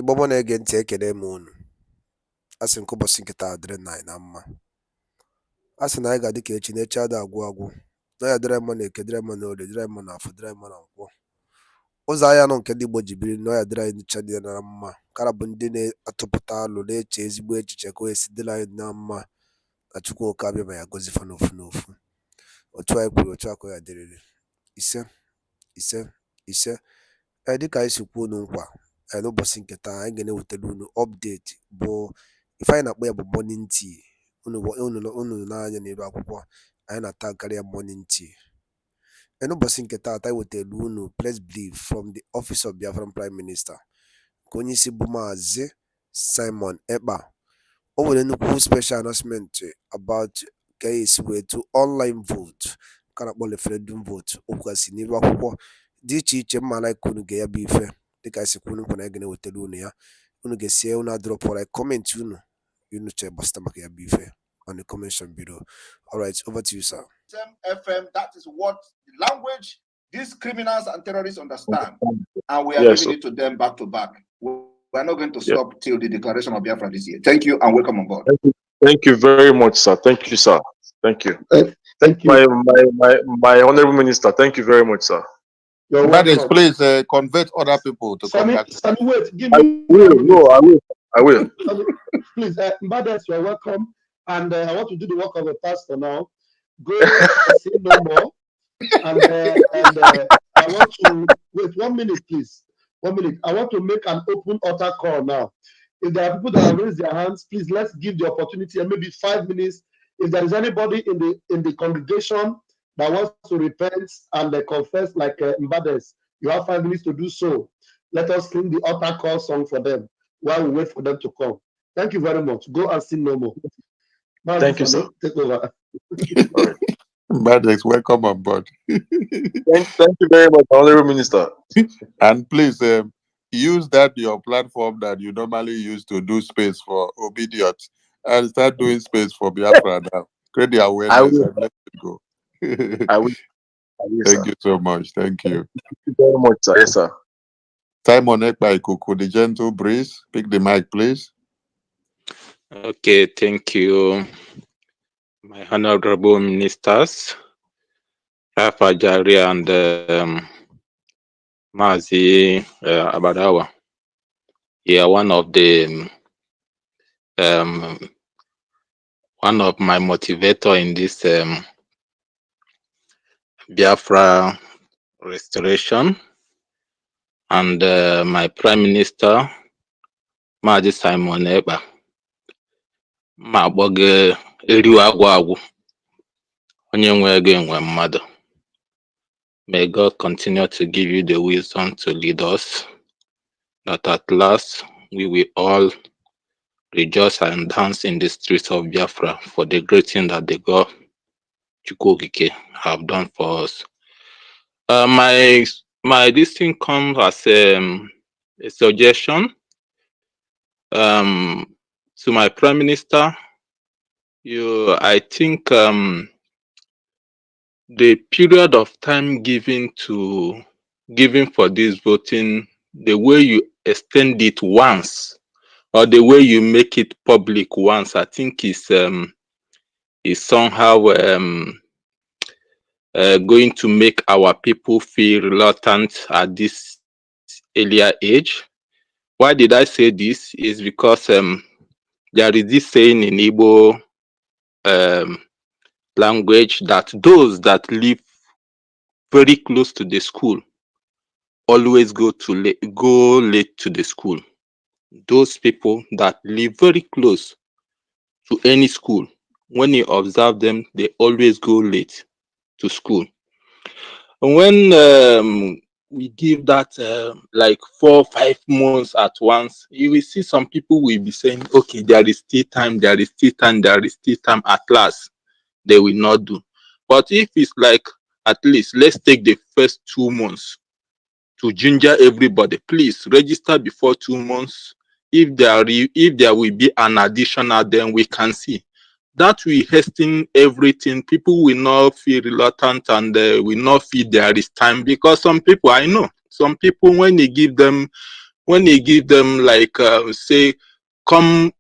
Igbo na-ege ntị ekele m unu. Asị nke ụbọchị nke taa dịrị na anyị na mma. Asị na anyị ga-adị ka echi na echi ada agwụ agwụ. Na ya dịrị mma na eke, dịrị mma na orie, dịrị mma na afọ, dịrị mma na nkwọ. Ụzọ ahịa nọ nke ndị Igbo ji biri na ya dịrị anyị ncha dị na mma. Kara bụ ndị na-atụpụta alụ na-eche ezigbo echiche ka o esi dịrị anyị na mma. Na Chukwu oke abịa ma ya gozi fa n'ofu n'ofu. Otu anyị kwuru otu akọ ya dịrịrị. Ise ise ise. Dịka anyị si kwuo unu nkwa, n'ụbọchị nke taa anyị ga-ewetara unu update bụ ife anyị na-akpọ ya bụ morning tea. Unu n'anya n'elu akwụkwọ anyị na-ata karị ya morning tea. N'ụbọchị nke taa anyị wetara unu press brief from the office of Biafran Prime Minister ka onye isi bụ Maazị Simon Ekpa. O nwere nnukwu special announcement about ka esi wetu online vote ka na-akpọ referendum vote. O kwugasị n'elu akwụkwọ dị iche iche mma like unu ga ya bụ ife dịka esi kwunu nkwa na anyị ga-ewetara unu ya. Unu ga-esi unu adrọpụ like comment unu che gbasata maka ya bụ ife on the comment below. All right, over to you, sir. FM, that is what the language these criminals and terrorists understand, and we are giving it to them back to back. We are not going to stop till the declaration of Biafra this year. Thank you and welcome on board. Thank you very much, sir. Thank you, sir. Thank you. Thank you. My honorable minister, thank you very much, sir. Please convert other people to come back. Sammy, wait, give I me. I will. Please, Mbades, you're welcome. And I want to do the work of a pastor now. Go say no more. And I want to wait 1 minute, please. 1 minute. I want to make an open altar call now. If there are people that have raised their hands, please let's give the opportunity and maybe 5 minutes. If there is anybody in the congregation that wants to repent and confess like Mbades, you have 5 minutes to do so. Let us sing the altar call song for them while we wait for them to come. Thank you very much. Go and sing no more. Thank you, sir. Take over. Mbades, welcome on board. Thank you very much, honorable minister. And please use that your platform that you normally use to do space for obedience and start doing space for Biafra now. Create the awareness and let it go. I will. Thank you so much. Thank you. Thank you very much, sir. Yes, sir. Simon Ekpa, the gentle breeze. Pick the mic, please. Okay, thank you, my honorable ministers, Rafa Jari and Mazi Abadawa. Yeah, one of my motivator in this Biafra restoration, and my Prime Minister, Mazi Simon Ekpa. Ma gboge eriwa agwụ onye nwe ego enwe mmadụ. May God continue to give you the wisdom to lead us, that at last we will all rejoice and dance in the streets of Biafra for the great thing that the God Chukwukike have done for us. My this thing comes as a suggestion to my Prime Minister. I think the period of time given for this voting, the way you extend it once, or the way you make it public once, I think is somehow going to make our people feel reluctant at this earlier age. Why did I say this? Is because there is this saying in Igbo language that those that live very close to the school always go late to the school. Those people that live very close to any school, when you observe them, they always go late to school. And when we give that like 4 or 5 months at once, you will see some people will be saying, okay, there is still time, there is still time, there is still time. At last they will not do. But if it's like, at least let's take the first 2 months to ginger everybody, please register before 2 months. If there will be an additional, then we can see. That will hasten everything. People will not feel reluctant and will not feel there is time, because some people, I know, some people, when you give them when you give them like say come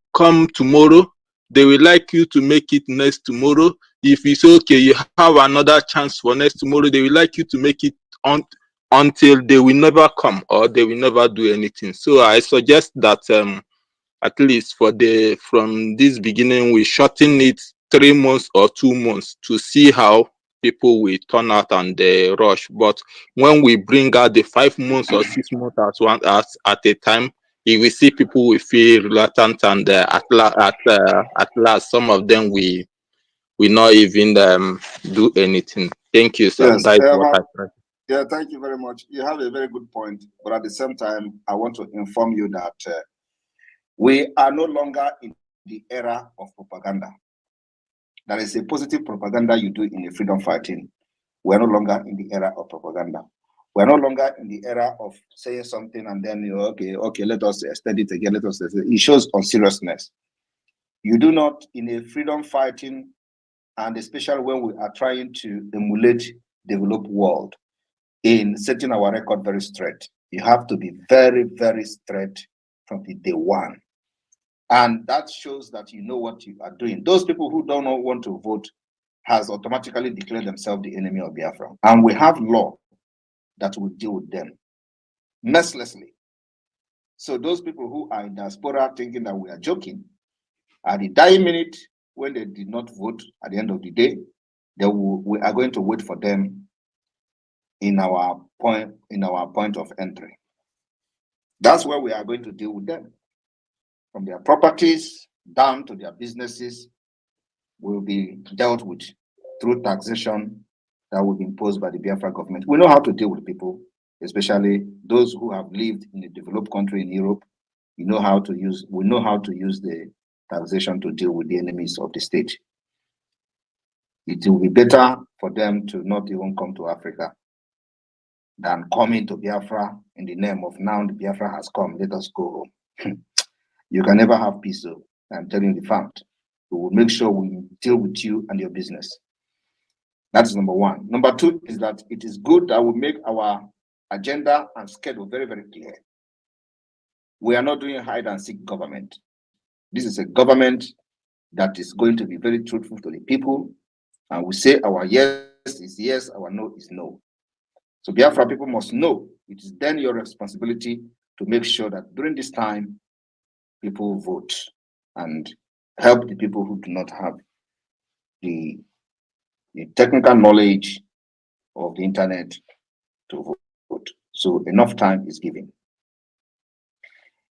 tomorrow, they will like you to make it next tomorrow. If you say okay, you have another chance for next tomorrow, they will like you to make it on until they will never come or they will never do anything. So I suggest that at least from this beginning, we shorten it 3 months or 2 months to see how people will turn out and they rush. But when we bring out the 5 months or 6 months at a time, you will see people will feel reluctant, and at last, some of them will not even do anything. Thank you, sir. Yes, That is what I try. yeah, thank you very much. You have a very good point, but at the same time, I want to inform you that we are no longer in the era of propaganda. There is a positive propaganda you do in the freedom fighting. We are no longer in the era of propaganda. We are no longer in the era of saying something and then okay, let us extend it again. It shows unseriousness. You do not in a freedom fighting, and especially when we are trying to emulate developed world in setting our record very straight. You have to be very, very straight from the day one. And that shows that you know what you are doing. Those people who don't want to vote has automatically declared themselves the enemy of Biafra. And we have law that will deal with them mercilessly. So those people who are in diaspora thinking that we are joking, at the dying minute, when they did not vote at the end of the day, we are going to wait for them in our point of entry. That's where we are going to deal with them. From their properties down to their businesses will be dealt with through taxation that will be imposed by the Biafra government. We know how to deal with people, especially those who have lived in a developed country in Europe. We know how to use the taxation to deal with the enemies of the state. It will be better for them to not even come to Africa than coming to Biafra in the name of now the Biafra has come, let us go home. You can never have peace, though. I'm telling you the fact. We will make sure we deal with you and your business. That is number one. Number two is that it is good that we make our agenda and schedule very, very clear. We are not doing hide and seek government. This is a government that is going to be very truthful to the people. And we say our yes is yes, our no is no. So Biafra people must know it is then your responsibility to make sure that during this time, people vote and help the people who do not have the technical knowledge of the internet to vote. So enough time is given.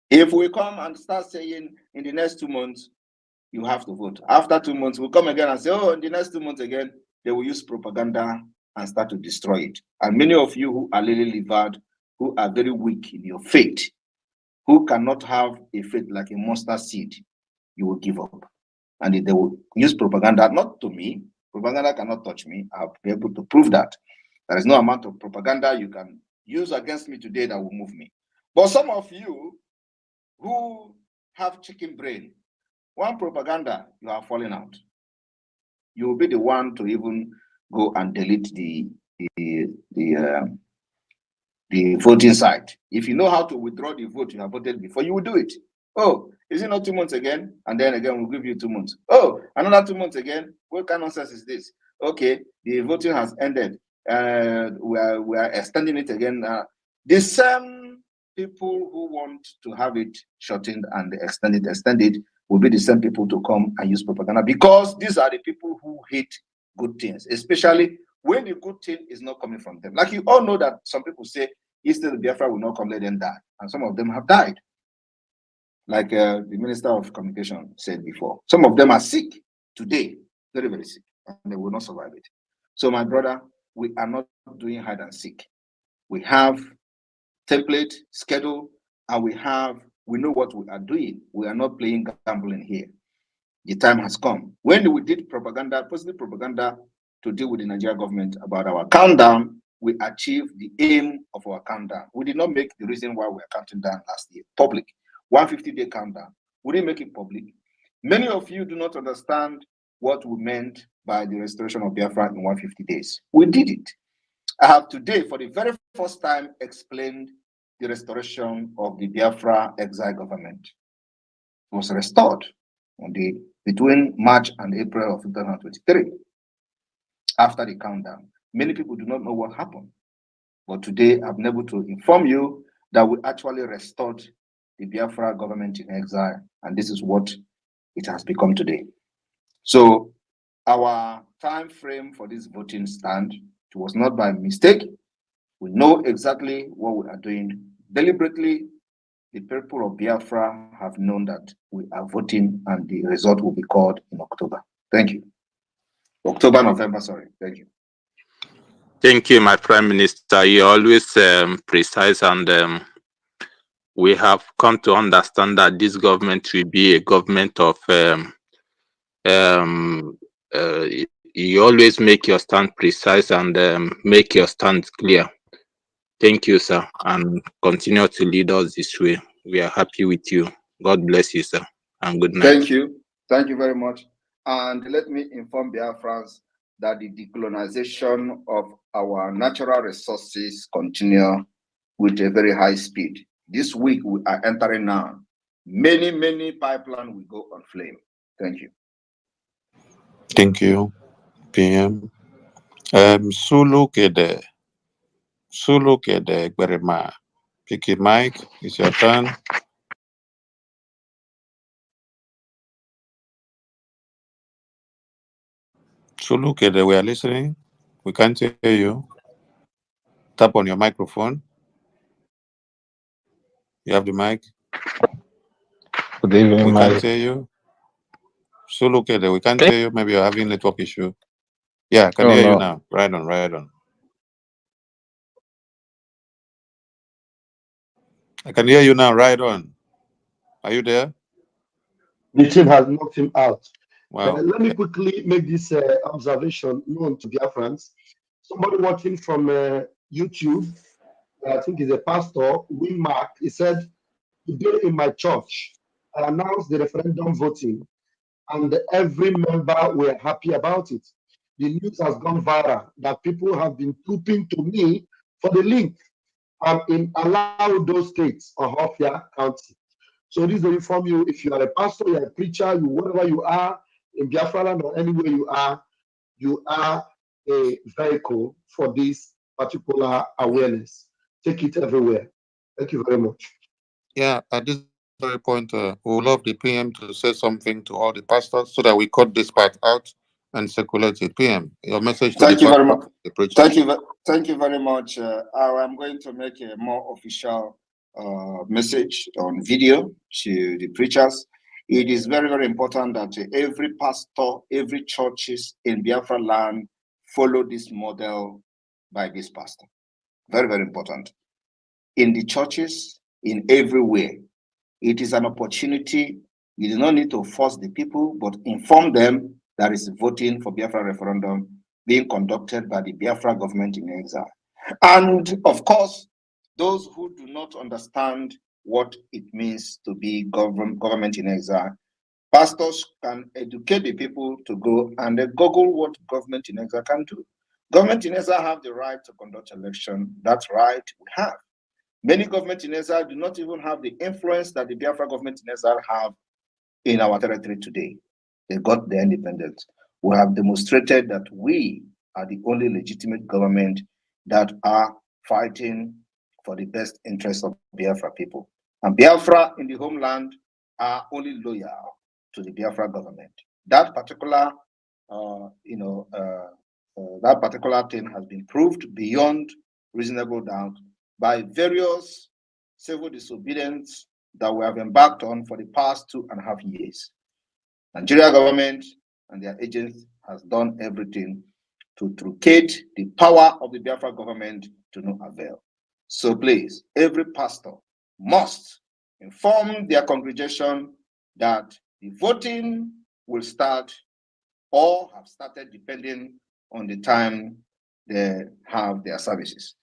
If we come and start saying in the next 2 months, you have to vote. After 2 months, we'll come again and say, oh, in the next 2 months again, they will use propaganda and start to destroy it. And many of you who are lily-livered, who are very weak in your faith, who cannot have a faith like a mustard seed, you will give up. And they will use propaganda, not to me. Propaganda cannot touch me. I'll be able to prove that. There is no amount of propaganda you can use against me today that will move me. But some of you who have chicken brain, one propaganda, you are falling out. You will be the one to even go and delete the voting site. If you know how to withdraw the vote you have voted before, you will do it. Oh, is it not 2 months again? And then again, we'll give you 2 months. Oh, another 2 months again? What kind of nonsense is this? Okay, the voting has ended. We are extending it again. The same people who want to have it shortened and extended will be the same people to come and use propaganda, because these are the people who hate good things, especially when the good thing is not coming from them. Like you all know that some people say, instead of Biafra will not come, let them die. And some of them have died. Like the Minister of Communication said before. Some of them are sick today, very, very sick, and they will not survive it. So my brother, we are not doing hide and seek. We have template, schedule, and we know what we are doing. We are not playing gambling here. The time has come. When we did propaganda, positive propaganda to deal with the Nigerian government about our countdown, we achieved the aim of our countdown. We did not make the reason why we are counting down last year public. 150-day countdown. We didn't make it public. Many of you do not understand what we meant by the restoration of Biafra in 150 days. We did it. I have today, for the very first time, explained the restoration of the Biafra exile government. It was restored between March and April of 2023. After the countdown, many people do not know what happened. But today, I've been able to inform you that we actually restored the Biafra government in exile, and this is what it has become today. So our time frame for this voting stand, it was not by mistake. We know exactly what we are doing. Deliberately, the people of Biafra have known that we are voting and the result will be called in October. Thank you. November, sorry. Thank you. Thank you, my Prime Minister. You're always precise, and we have come to understand that this government will be a government of you always make your stand precise and make your stand clear. Thank you, sir, and continue to lead us this way. We are happy with you. God bless you, sir, and good night. Thank you. Thank you very much. And let me inform Biafrans that the decolonization of our natural resources continue with a very high speed. This week we are entering now. Many pipelines will go on flame. Thank you. Thank you, PM. Sulu Kede, Gberema. Pick your mic. It's your turn. Sulu Kede, we are listening. We can't hear you. Tap on your microphone. You have the mic. Good evening, We can't hear you. Sulu Kede, we can't hear you. Maybe you're having a network issue. Yeah, I can hear you now. Right on. I can hear you now. Right on. Are you there? The team has knocked him out. Wow. Let me quickly make this observation known to Biafrans. Somebody watching from YouTube, I think he's a pastor, Winmark, he said, today in my church, I announced the referendum voting, and every member were happy about it. The news has gone viral that people have been trooping to me for the link. I'm in Alaudo State, Ohofia County. So this will inform you if you are a pastor, you're a preacher, you wherever you are in Biafra land or anywhere you are a vehicle for this particular awareness. Take it everywhere. Thank you very much. Yeah, at this very point, we would love the PM to say something to all the pastors so that we cut this part out and circulate it. PM, your message to Thank you very much. the preachers. Thank you very much. I'm going to make a more official message on video to the preachers. It is very important that every pastor, every churches in Biafra land follow this model by this pastor. Very important. In the churches, in everywhere, it is an opportunity. You do not need to force the people, but inform them that is voting for Biafra referendum being conducted by the Biafra government in exile. And of course, those who do not understand what it means to be government in exile, pastors can educate the people to go and Google what government in exile can do. Government in exile have the right to conduct election. That's right, we have. Many government in exile do not even have the influence that the Biafra government in exile have in our territory today. They got their independence. We have demonstrated that we are the only legitimate government that are fighting for the best interests of Biafra people. And Biafra in the homeland are only loyal to the Biafra government. That particular, that particular thing has been proved beyond reasonable doubt by various civil disobedience that we have embarked on for the past 2.5 years. Nigeria government and their agents has done everything to truncate the power of the Biafra government to no avail. So please, every pastor must inform their congregation that the voting will start or have started depending on the time they have their services.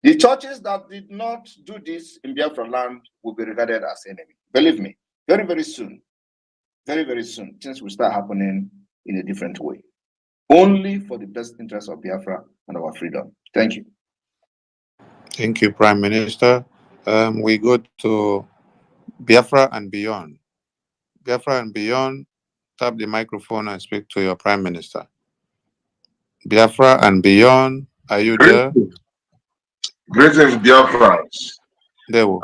The churches that did not do this in Biafra land will be regarded as enemy. Believe me, very soon, very soon, things will start happening in a different way. Only for the best interest of Biafra and our freedom. Thank you. Thank you, Prime Minister. We go to Biafra and beyond. Biafra and beyond, tap the microphone and speak to your Prime Minister. Biafra and beyond, are you there? Greetings, Biafrans. There we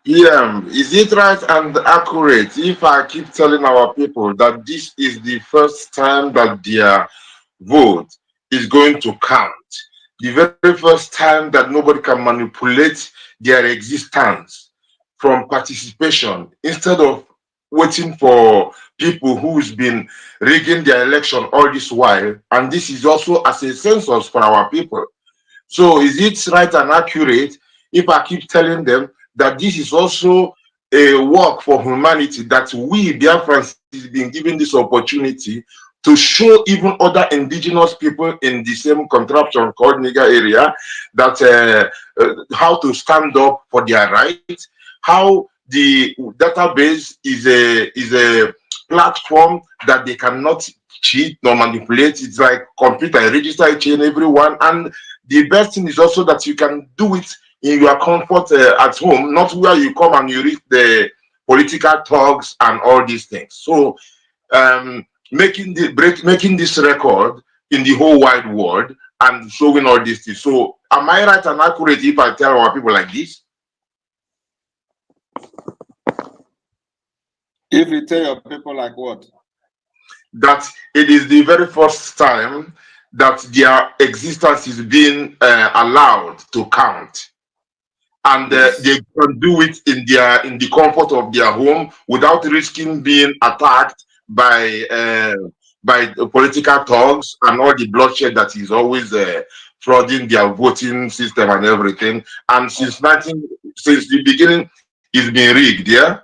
Yeah, is it right and accurate if I keep telling our people that this is the first time that their vote is going to count? The very first time that nobody can manipulate their existence from participation instead of waiting for people who's been rigging their election all this while. And this is also as a census for our people. So is it right and accurate if I keep telling them that this is also a work for humanity, that we, Biafrans, is being given this opportunity to show even other indigenous people in the same contraption called Niger area that how to stand up for their rights, how the database is a platform that they cannot cheat nor manipulate. It's like computer, register each and everyone, and the best thing is also that you can do it in your comfort at home, not where you come and you read the political talks and all these things. So making this record in the whole wide world and showing all these things. So am I right and accurate if I tell our people like this? If you tell your people like what? That it is the very first time that their existence is being allowed to count, and Yes. they can do it in the comfort of their home without risking being attacked by political thugs and all the bloodshed that is always flooding their voting system and everything. And since the beginning, it's been rigged. Yeah.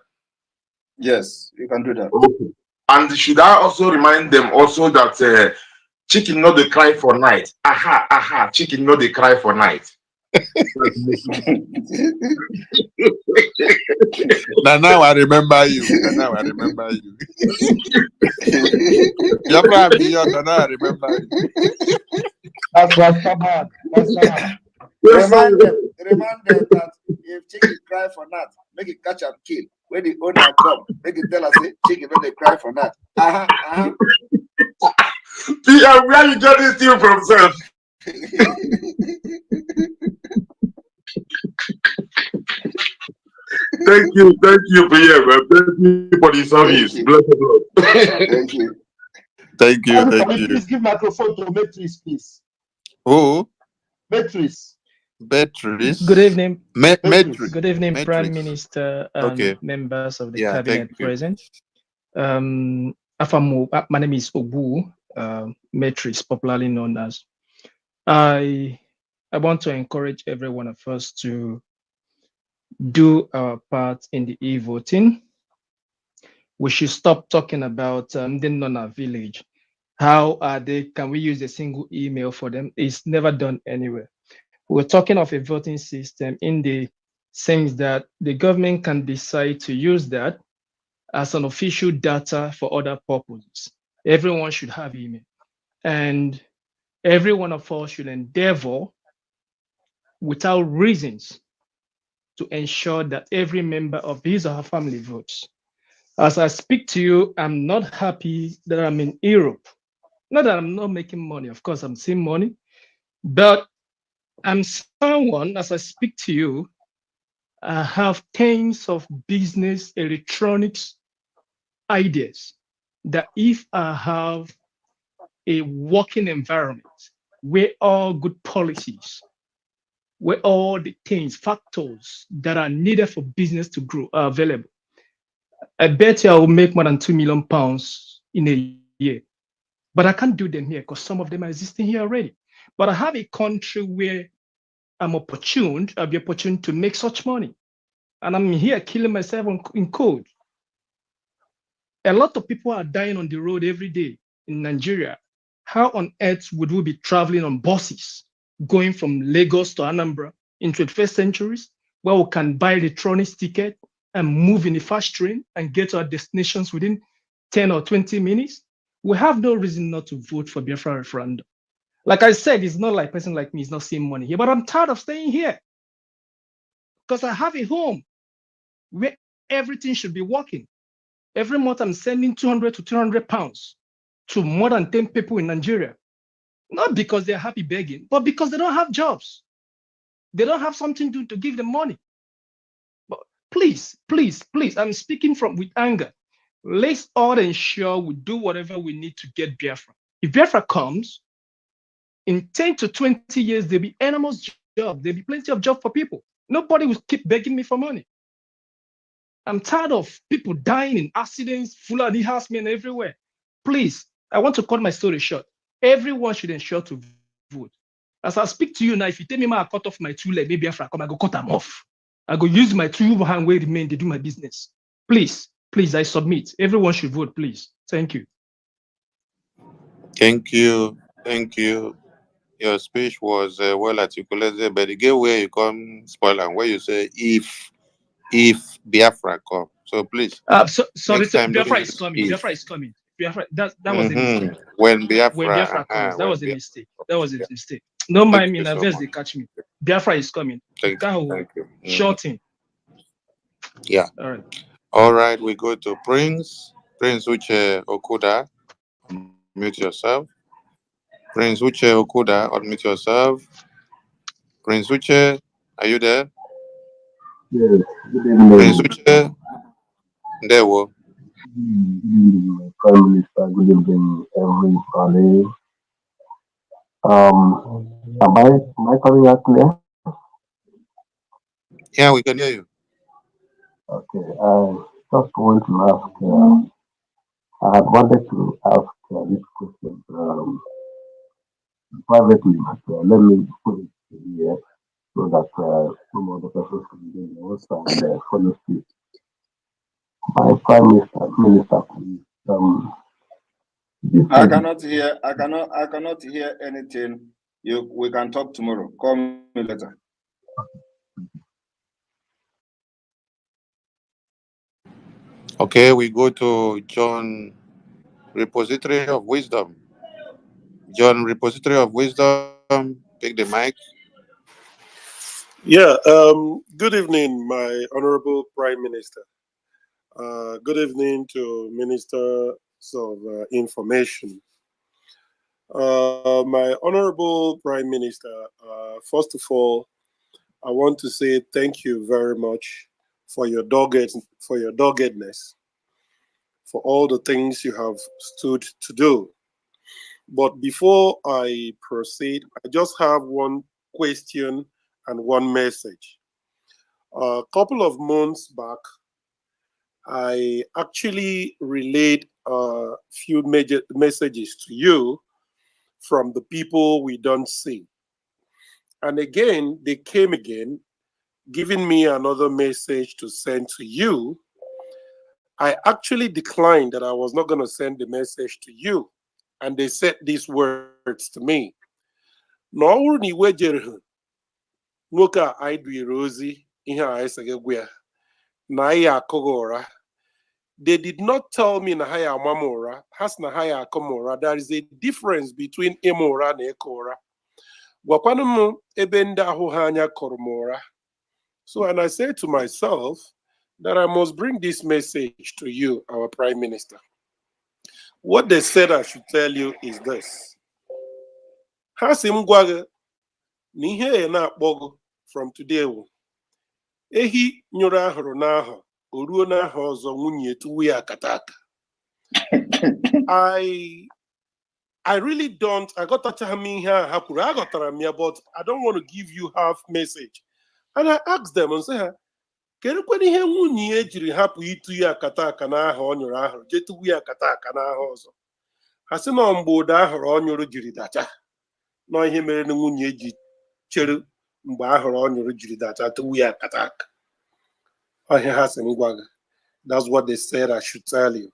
Yes, you can do that. Okay. And should I also remind them also that chicken not they cry for night? Aha, aha, chicken not they cry for night. now I remember you. Now I remember you. Biafra and beyond, now I remember you. That's Rastaman. Rastaman. Remind them that if chicken cry for nut, make it catch and kill. When the owner come, make it tell us, say, chicken don't they cry for nut. Where you get this thing from, sir? Thank you, Pierre, man. Thank you for the service. Bless the Lord. Thank you. Thank you, thank you. Please give microphone to Matrix, please. Who? Matrix. Beatrice. Good evening. Matrix. Good evening, Matrix. Prime Minister and Okay. members of the Yeah, cabinet present. Afamu, my name is Obu, Matrix, popularly known as. I want to encourage every one of us to do our part in the e-voting. We should stop talking about the Nona village. How are they? Can we use a single email for them? It's never done anywhere. We're talking of a voting system in the sense that the government can decide to use that as an official data for other purposes. Everyone should have email. And every one of us should endeavor without reasons to ensure that every member of his or her family votes. As I speak to you, I'm not happy that I'm in Europe. Not that I'm not making money, of course, I'm seeing money, but I'm someone, as I speak to you, I have tens of business electronics ideas that if I have a working environment where all good policies, where all the things, factors that are needed for business to grow are available, I bet you I will make more than £2 million in a year. But I can't do them here because some of them are existing here already. But I have a country where I'll be opportune to make such money. And I'm here killing myself in cold. A lot of people are dying on the road every day in Nigeria. How on earth would we be traveling on buses going from Lagos to Anambra in 21st centuries where we can buy electronics ticket and move in the fast train and get to our destinations within 10 or 20 minutes? We have no reason not to vote for Biafra referendum. Like I said, it's not like a person like me is not seeing money here, but I'm tired of staying here. because I have a home where everything should be working. Every month I'm sending 200 to 300 pounds to more than 10 people in Nigeria. Not because they're happy begging, but because they don't have jobs. They don't have something to give them money. But please, please, please, I'm speaking with anger. Let's all ensure we do whatever we need to get Biafra. If Biafra comes, in 10 to 20 years, there'll be enormous jobs. There'll be plenty of jobs for people. Nobody will keep begging me for money. I'm tired of people dying in accidents, Fulani harassment everywhere. Please, I want to cut my story short. Everyone should ensure to vote. As I speak to you now, if you tell me I cut off my two leg, maybe after I come, I go cut them off. I go use my two hand where remain to do my business. Please, please, I submit. Everyone should vote, please. Thank you. Thank you. Thank you. Your speech was well articulated, but again, where you come spoil and where you say if Biafra come. So please, Sorry, next time don't Biafra use is coming. if. Biafra is coming. Biafra, that was a mistake. When Biafra, When Biafra comes, that when was a Biafra. mistake. That was a mistake. No Thank mind me, you now so verse they much. catch me. Biafra is coming. Thank you. Shorting. Yeah. All right. All right, we go to Prince Uche Okuda. Unmute yourself. Prince Uche Okuda, unmute yourself. Prince Uche, are you there? Yes, good Prince evening. Uche, there we. Good evening, Prime Minister. Good evening, everybody. Am I coming out clear? Yeah, we can hear you. Okay, I just want to ask, I had wanted to ask this question privately, but let me put it here so that some other persons can get the answer and follow suit. My Prime Minister, please, this I cannot hear anything. We can talk tomorrow. Call me later. Okay, we go to John, Repository of Wisdom. John, Repository of Wisdom, take the mic. Yeah, good evening, my Honorable Prime Minister. Good evening to Ministers of Information. My Honorable Prime Minister, first of all, I want to say thank you very much for your doggedness, for all the things you have stood to do. But before I proceed, I just have one question and one message. A couple of months back, I actually relayed a few major messages to you from the people we don't see. And again, they came again, giving me another message to send to you. I actually declined that I was not going to send the message to you. And they said these words to me. No, ni wejere nwoke a anyị duere ozi ihe a anyị sị gị gwa ya na anyị akụghị ụra. They did not tell me na ha ya ama m ụra, ha sị na ha ya akụ m ụra. There is a difference between ịma ụra na ịkụ ụra. Gwakwanụ m ebe ndị ahụ ha anya kụrụ m ụra. So, and I said to myself that I must bring this message to you, our Prime Minister. What they said I should tell you is this. Ha sị m gwa gị na ihe na-akpọ gị from today wụ ehi nyụrụ ahụrụ n'ahụ o ruo n'ahụ ọzọ nwunye tuwu ya akata aka. I really don't. I got to tell me here, I got to but I don't want to give you half message. And I asked them and say, kedu kwani ihe nwunye ejiri hapụ itu ya akata aka n'ahụ ọ nyụrụ ahụrụ je tuwu ya akata aka n'ahụ ọzọ. Ha sị na mgbe ụda ahụrụ ọ nyụrụ jiri dacha na ihe mere na nwunye ji chere mgbe ahụrụ ọ nyụrụ jiri dacha tuwu ya akata aka. That's what they said I should tell you.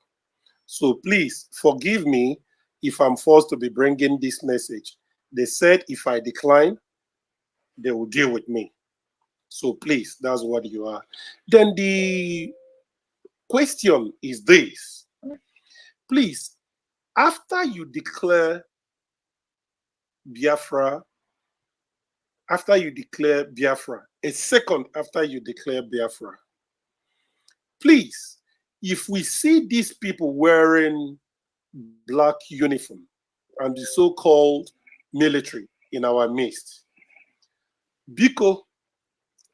So please forgive me if I'm forced to be bringing this message. They said if I decline, they will deal with me. So please, that's what you are. Then the question is this. Please, after you declare Biafra after you declare Biafra, a second after you declare Biafra, please, if we see these people wearing black uniform and the so-called military in our midst, Biko,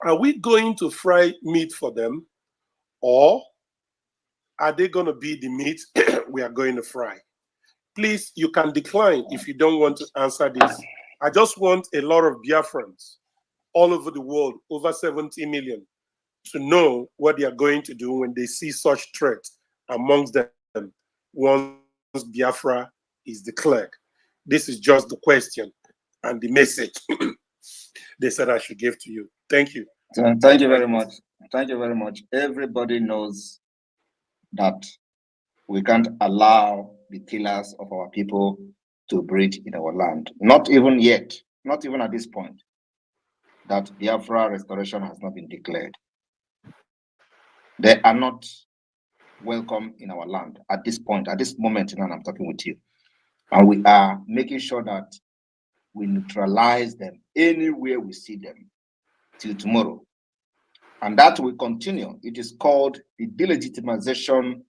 are we going to fry meat for them, or are they going to be the meat we are going to fry? Please, you can decline if you don't want to answer this. I just want a lot of Biafrans all over the world, over 70 million, to know what they are going to do when they see such threat amongst them once Biafra is declared. This is just the question and the message they said I should give to you. Thank you. Thank you very much. Thank you very much. Everybody knows that we can't allow the killers of our people to breed in our land. Not even yet, not even at this point, that Biafra restoration has not been declared. They are not welcome in our land at this point, at this moment, and I'm talking with you. And we are making sure that we neutralize them anywhere we see them till tomorrow. And that will continue. It is called the delegitimization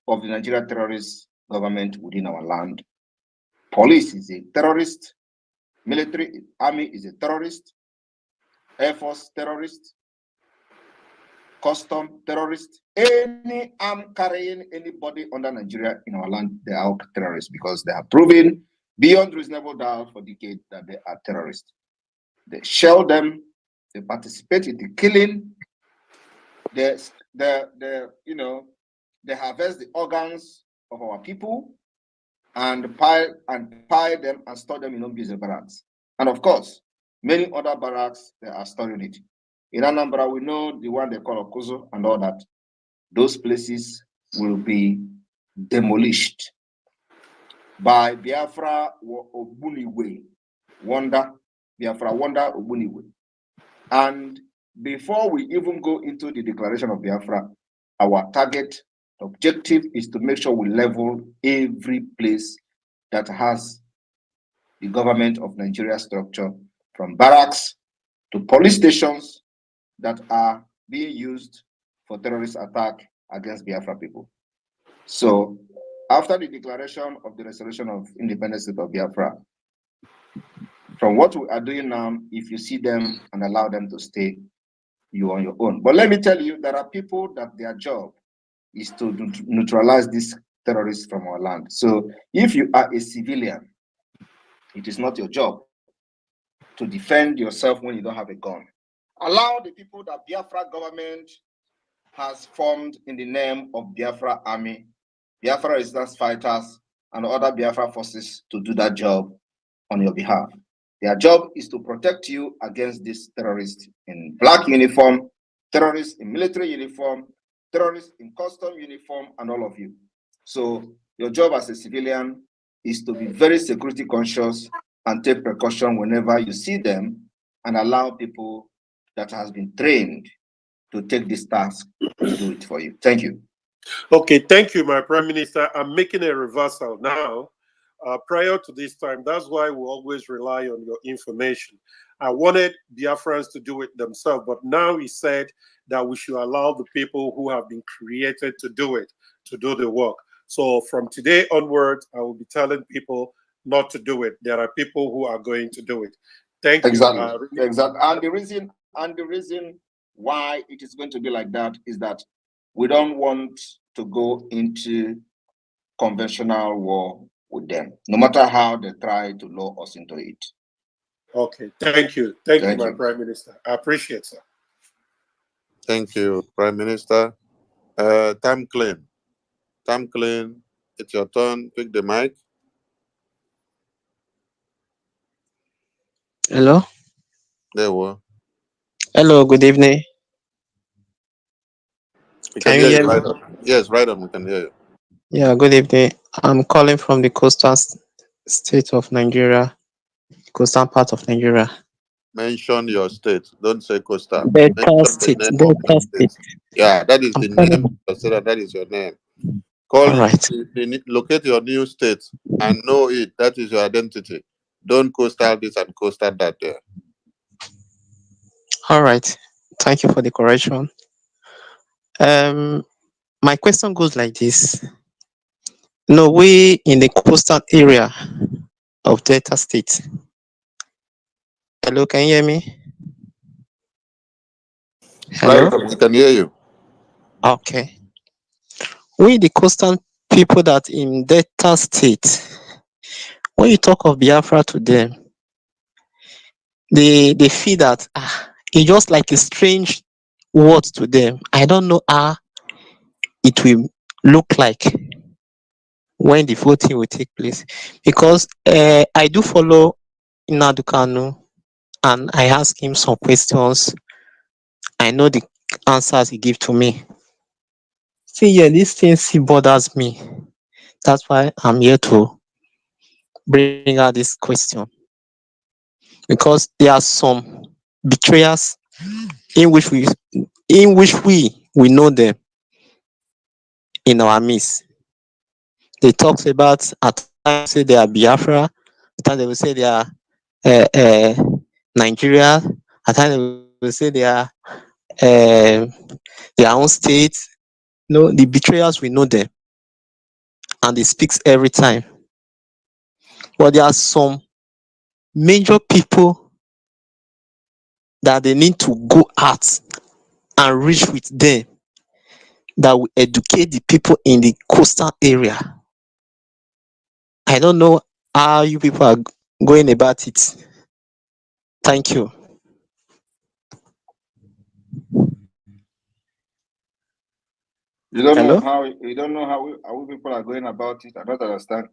of the Nigerian terrorist government within our land. Police is a terrorist, military, army is a terrorist, Air Force terrorist, custom terrorist, any arm carrying anybody under Nigeria in our land, they are terrorists because they have proven beyond reasonable doubt for decades that they are terrorists. They shell them, they participate in the killing, they harvest the organs of our people and pile them and store them in Ombise barracks. And of course, many other barracks, they are storing it. In Anambra, we know the one they call Okuzo and all that. Those places will be demolished by Biafra Obuniwe, Biafra Wonder Obuniwe. And before we even go into the declaration of Biafra, our target objective is to make sure we level every place that has the government of Nigeria structure, from barracks to police stations that are being used for terrorist attack against Biafra people. So after the declaration of the restoration of independent state of Biafra, from what we are doing now, if you see them and allow them to stay, you on your own. But let me tell you, there are people that their job is to neutralize these terrorists from our land. So if you are a civilian, it is not your job to defend yourself when you don't have a gun. Allow the people that Biafra government has formed in the name of Biafra Army, Biafra resistance fighters, and other Biafra forces to do that job on your behalf. Their job is to protect you against these terrorists in black uniform, terrorists in military uniform, terrorists in custom uniform, and all of you. So your job as a civilian is to be very security conscious and take precaution whenever you see them, and allow people that has been trained to take this task to do it for you. Thank you. Okay, thank you, my Prime Minister. I'm making a reversal now. Prior to this time, that's why we always rely on your information. I wanted Biafrans to do it themselves, but now he said that we should allow the people who have been created to do it, to do the work. So from today onwards, I will be telling people not to do it. There are people who are going to do it. Thank exactly. you. Exactly. And the reason why it is going to be like that is that we don't want to go into conventional war with them, no matter how they try to lure us into it. Okay, thank you. Thank you, my Prime Minister. I appreciate it, sir. Thank you, Prime Minister. Time Clean. Time Clean, it's your turn. Pick the mic. Hello. There we are. Hello, good evening. We Can you hear me? right up. Yes, right up. We can hear you. Yeah, good evening. I'm calling from the coastal state of Nigeria, coastal part of Nigeria. Mention your state. Don't say coastal. Delta State. Delta State. Yeah, that is the calling... name of your state. That is your name. Call all right. Locate your new state and know it. That is your identity. Don't coastal this and coastal that there. All right. Thank you for the correction. My question goes like this. No, we in the coastal area of Delta State. Hello, can you hear me? Hello? We can hear you. Okay. We the coastal people that in Delta State, when you talk of Biafra to them, they feel that it's just like a strange word to them. I don't know how it will look like when the voting will take place, because I do follow Nnamdi Kanu and I ask him some questions. I know the answers he give to me. See, yeah, this thing still bothers me. That's why I'm here to bring out this question, because there are some betrayers in which we know them in our midst. They talk about, at times say they are Biafra, at times they will say they are Nigeria, at times they will say they are their own state. No, the betrayers, we know them and they speak every time. But there are some major people that they need to go out and reach with them, that will educate the people in the coastal area. I don't know how you people are going about it. Thank you. You don't know Hello? how we people are going about it. I don't understand.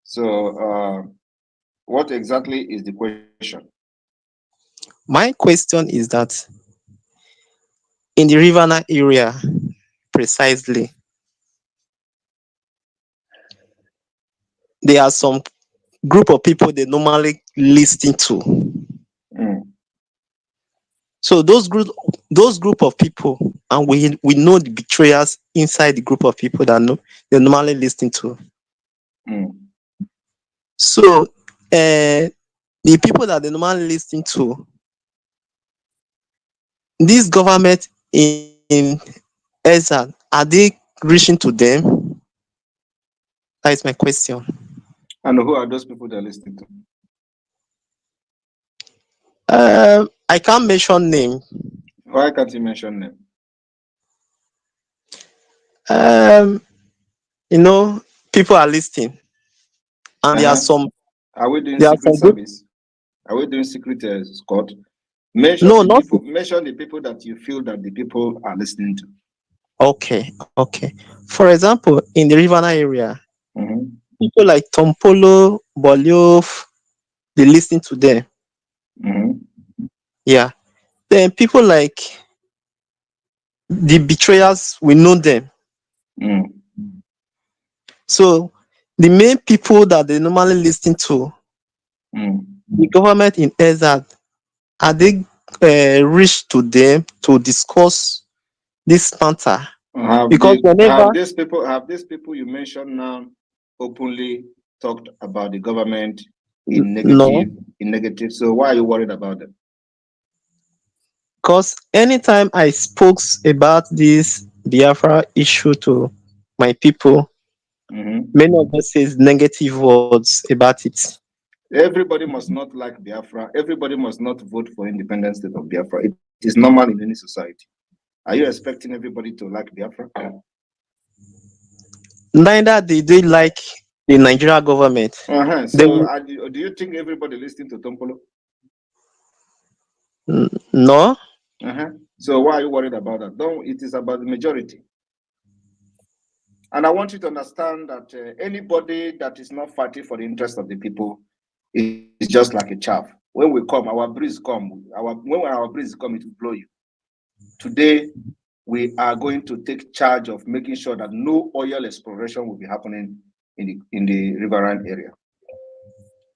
So, what exactly is the question? My question is that in the Riverina area, precisely, there are some group of people they normally listen to. So those group of people, and we know the betrayers inside the group of people that they normally listen to. So the people that they normally listen to, this government in Ezra, are they reaching to them? That is my question. And who are those people they're listening to? I can't mention name. Why can't you mention name? People are listening, and there are some. Are we doing There are secret some group. service? Are we doing secret squad? Mention No, the not. people. Mention the people that you feel that the people are listening to. Okay. For example, in the Riverina area, people like Tompolo, Boliof, they listen to them. Yeah. Then people like the betrayers, we know them. So the main people that they normally listen to, the government in Ezad, are they reach to them to discuss this matter? Because have these people you mentioned now openly talked about the government in negative? So why are you worried about them? Because anytime I spoke about this Biafra issue to my people, many of them says negative words about it. Everybody must not like Biafra. Everybody must not vote for independent state of Biafra. It is normal in any society. Are you expecting everybody to like Biafra? Neither did they like the Nigeria government. So do you think everybody listening to Tompolo? No. So why are you worried about that? It is about the majority. And I want you to understand that anybody that is not fighting for the interest of the people is just like a chaff. When we come, our breeze come. When our breeze come, it will blow you. Today, we are going to take charge of making sure that no oil exploration will be happening in the riverine area.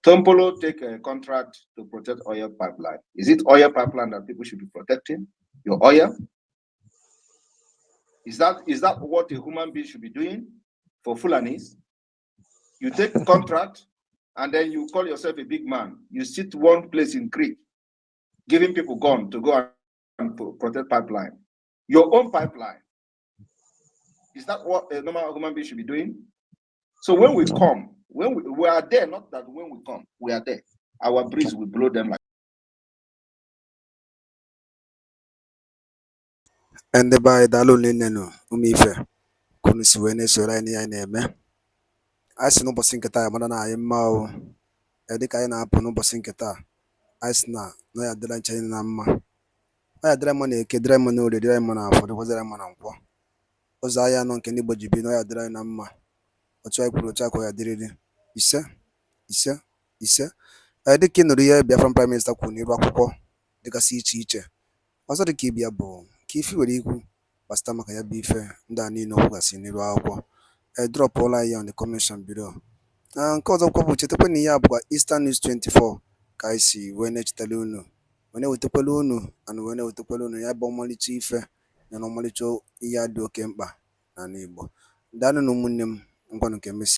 Tompolo take a contract to protect oil pipeline. Is it oil pipeline that people should be protecting? Your oil? Is that what a human being should be doing for Fulanis? You take contract and then you call yourself a big man. You sit one place in Crete, giving people gun to go protect pipeline. Your own pipeline. Is that what a normal human being should be doing? So when we come, when we are there, not that when we come, we are there. Our breeze will blow them like. And the by the lonely neno, umife, kunusiwene sorani eme. I see no bossing kata, mana I am mao. Edika na apu no bossing kata. I sna, no ya dela chain nama. I had money, kedremon, no, the dremon for the was a man. Ozaya non can anybody be no ya dra nama. Otu anyị kwuru otu akwa ya dịrịrị ise dịka ị nụrụ ihe Biafran Prime Minister kwuru n'iru akwụkwọ dịgasị iche iche ọzọ dịka ịbịa bụ ka ife nwere ikwu gbasịta maka ya bụ ife ndị a niile kwugasị n'iru akwụkwọ edrọpụla ya on the commission below. Nke ọzọkwa bụ chetakwa na ihe a bụkwa Eastern News 24 ka anyị si wee na-echetara unu wee na-ewetakwala unu ana wee na-ewetakwala unu ya bụ ọmalịcha ife na ọmalịcha ihe a dị oke mkpa n'ala Igbo. Daalụ na ụmụnne m ngwanụ nke emesi